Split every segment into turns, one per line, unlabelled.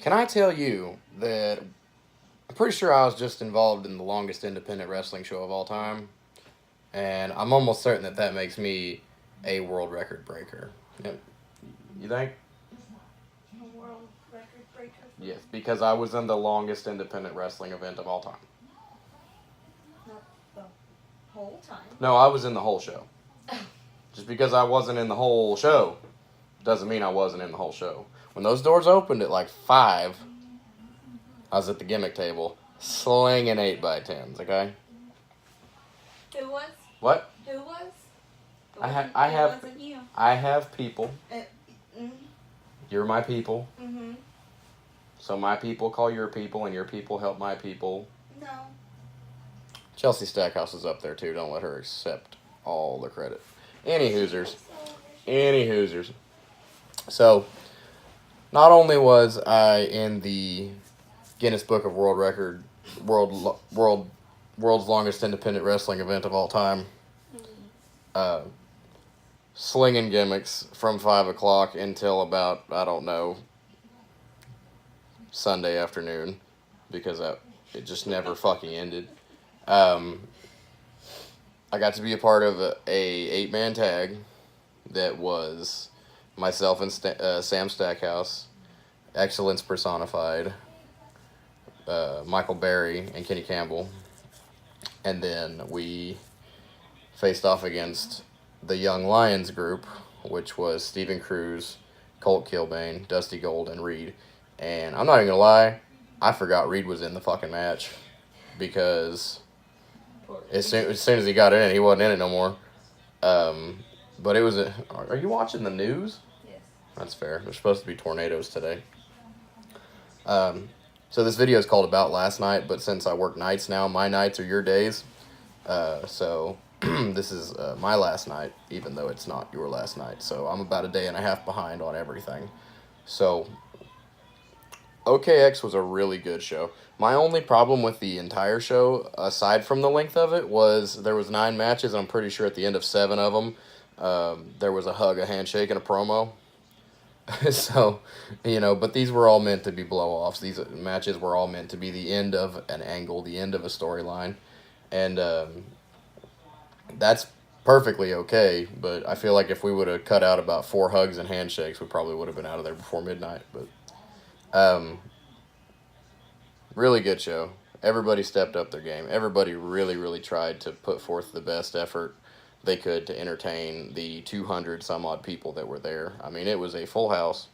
Can I tell you that I'm pretty sure I was just involved in the longest independent wrestling show of all time, and I'm almost certain that that makes me a world record breaker. Yep. You think?
A world record breaker?
Yes, because I was in the longest independent wrestling event of all time.
Not the whole time.
No, I was in the whole show. Just because I wasn't in the whole show doesn't mean I wasn't in the whole show. When those doors opened at like 5, I was at the gimmick table slinging 8x10s, okay?
Who was?
What?
Who was?
It
wasn't you.
I have people.
Mm-hmm.
You're my people.
Mm-hmm.
So my people call your people, and your people help my people.
No.
Chelsea Stackhouse is up there too. Don't let her accept all the credit. Any Hoosers. So, not only was I in the Guinness Book of World's longest independent wrestling event of all time, slinging gimmicks from 5 o'clock until about, I don't know, Sunday afternoon, because it just never fucking ended. I got to be a part of a 8-man tag that was myself and Sam Stackhouse, Excellence Personified, Michael Berry, and Kenny Campbell. And then we faced off against the Young Lions group, which was Steven Cruz, Colt Kilbane, Dusty Gold, and Reed. And I'm not even going to lie, I forgot Reed was in the fucking match, because as soon as he got in it, he wasn't in it no more. But it was are you watching the news?
Yes.
That's fair. There's supposed to be tornadoes today. So this video is called About Last Night, but since I work nights now, my nights are your days. So this is my last night, even though it's not your last night. So I'm about a day and a half behind on everything. So OKX was a really good show. My only problem with the entire show, aside from the length of it, was there was 9 matches, and I'm pretty sure at the end of 7 of them, there was a hug, a handshake, and a promo. So, but these were all meant to be blow-offs. These matches were all meant to be the end of an angle, the end of a storyline. And that's perfectly okay, but I feel like if we would have cut out about 4 hugs and handshakes, we probably would have been out of there before midnight. But really good show. Everybody stepped up their game. Everybody really, really tried to put forth the best effort they could to entertain the 200 some odd people that were there. I mean, it was a full house.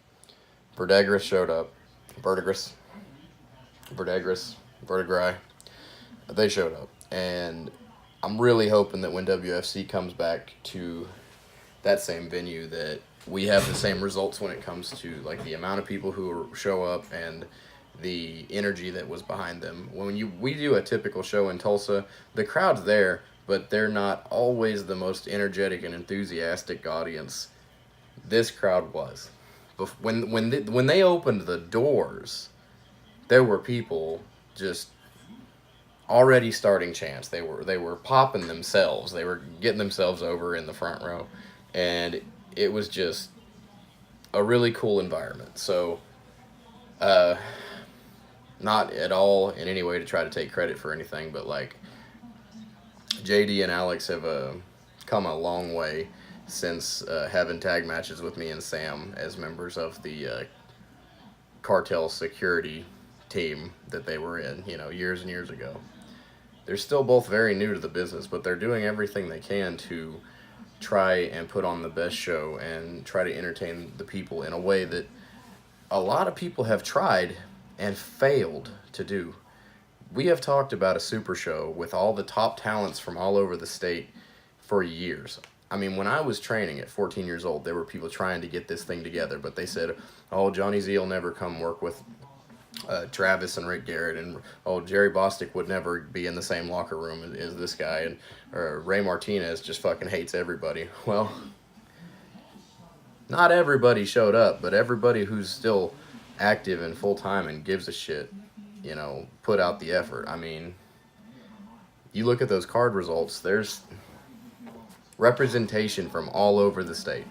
Verdigris showed up. Verdigris. They showed up. And I'm really hoping that when WFC comes back to that same venue, that we have the same results when it comes to like the amount of people who show up and the energy that was behind them. When we do a typical show in Tulsa, the crowd's there, but they're not always the most energetic and enthusiastic audience. This crowd was. When they opened the doors, there were people just already starting chants. They were popping themselves. They were getting themselves over in the front row, and it was just a really cool environment. So, not at all in any way to try to take credit for anything, but like JD and Alex have come a long way since having tag matches with me and Sam as members of the cartel security team that they were in, years and years ago. They're still both very new to the business, but they're doing everything they can to try and put on the best show and try to entertain the people in a way that a lot of people have tried and failed to do. We have talked about a super show with all the top talents from all over the state for years. I mean, when I was training at 14 years old, there were people trying to get this thing together, but they said, oh, Johnny Z will never come work with Travis and Rick Garrett, and oh, Jerry Bostic would never be in the same locker room as this guy, and Ray Martinez just fucking hates everybody. Well, not everybody showed up, but everybody who's still active and full-time and gives a shit, put out the effort. I mean, you look at those card results, there's representation from all over the state.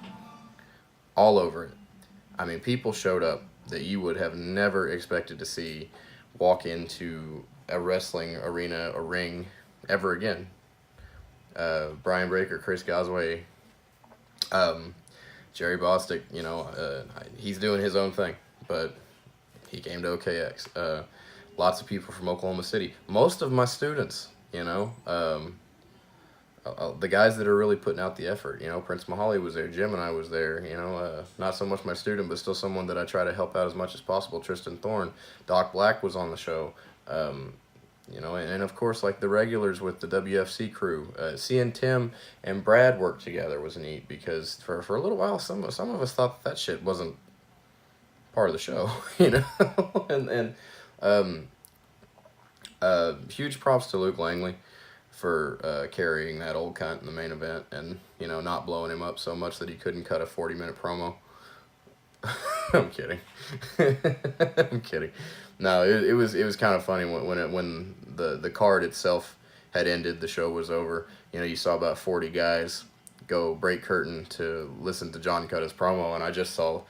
All over it. I mean, people showed up that you would have never expected to see walk into a wrestling arena or ring ever again. Brian Breaker, Chris Gosway, um, Jerry Bostick, he's doing his own thing, but he came to OKX. Lots of people from Oklahoma City. Most of my students, the guys that are really putting out the effort. Prince Mahali was there, Jim and I was there. Not so much my student, but still someone that I try to help out as much as possible. Tristan Thorne, Doc Black was on the show. And of course, like the regulars with the WFC crew, seeing Tim and Brad work together was neat because for a little while, some of us thought that shit wasn't part of the show, huge props to Luke Langley for carrying that old cunt in the main event and not blowing him up so much that he couldn't cut a 40-minute promo. I'm kidding. I'm kidding. No, it was kind of funny when the card itself had ended, the show was over. You saw about 40 guys go break curtain to listen to John cut his promo, and I just saw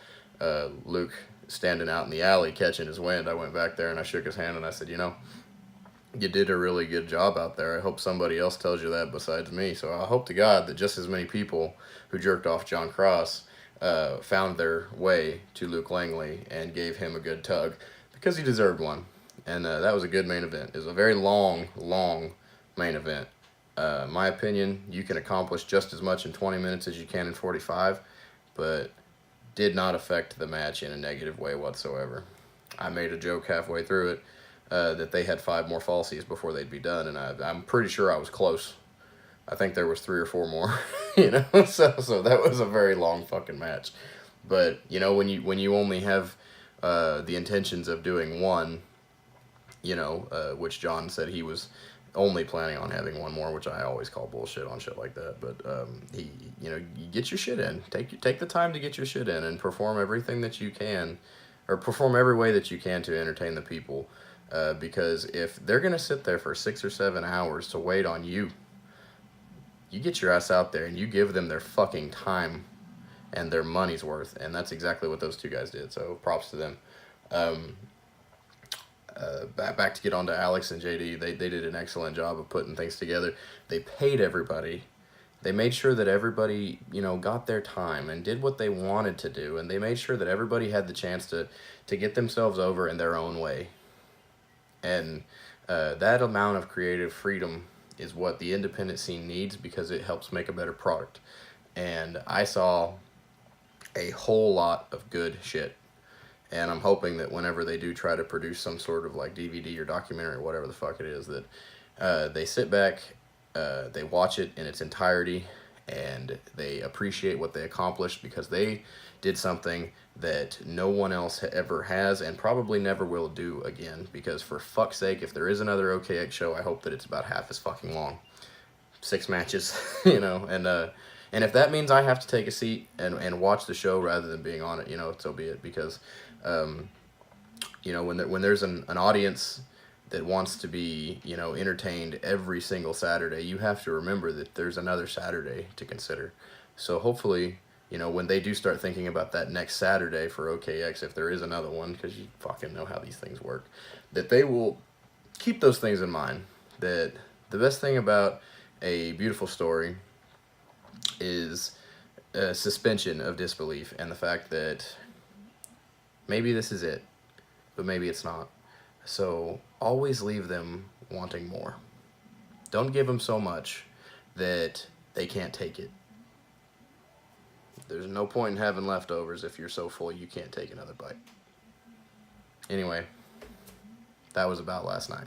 Luke standing out in the alley catching his wind. I went back there and I shook his hand and I said, you did a really good job out there. I hope somebody else tells you that besides me. So I hope to God that just as many people who jerked off John Cross found their way to Luke Langley and gave him a good tug because he deserved one. And that was a good main event. It was a very long main event. My opinion, you can accomplish just as much in 20 minutes as you can in 45, but did not affect the match in a negative way whatsoever. I made a joke halfway through it that they had 5 more falsies before they'd be done, and I'm pretty sure I was close. I think there was 3 or 4 more, so that was a very long fucking match. But when you only have the intentions of doing one, which John said he was only planning on having one more, which I always call bullshit on shit like that. But you get your shit in. Take the time to get your shit in and perform everything that you can, or perform every way that you can to entertain the people. Because if they're gonna sit there for 6 or 7 hours to wait on you, you get your ass out there and you give them their fucking time and their money's worth, and that's exactly what those 2 guys did. So props to them. Back to get on to Alex and JD, they did an excellent job of putting things together. They paid everybody. They made sure that everybody, got their time and did what they wanted to do, and they made sure that everybody had the chance to get themselves over in their own way. And that amount of creative freedom is what the independent scene needs because it helps make a better product. And I saw a whole lot of good shit. And I'm hoping that whenever they do try to produce some sort of like DVD or documentary or whatever the fuck it is, that they sit back, they watch it in its entirety, and they appreciate what they accomplished because they did something that no one else ever has and probably never will do again. Because for fuck's sake, if there is another OKX show, I hope that it's about half as fucking long. 6 matches, and if that means I have to take a seat and watch the show rather than being on it, so be it. Because, when there's an audience that wants to be, entertained every single Saturday, you have to remember that there's another Saturday to consider. So hopefully, when they do start thinking about that next Saturday for OKX, if there is another one, because you fucking know how these things work, that they will keep those things in mind. That the best thing about a beautiful story is a suspension of disbelief and the fact that maybe this is it, but maybe it's not. So always leave them wanting more. Don't give them so much that they can't take it. There's no point in having leftovers if you're so full you can't take another bite. Anyway, that was about last night.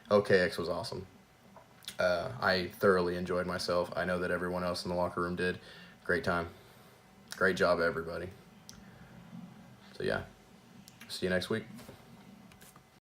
OKX was awesome. I thoroughly enjoyed myself. I know that everyone else in the locker room did. Great time. Great job, everybody. So yeah, see you next week.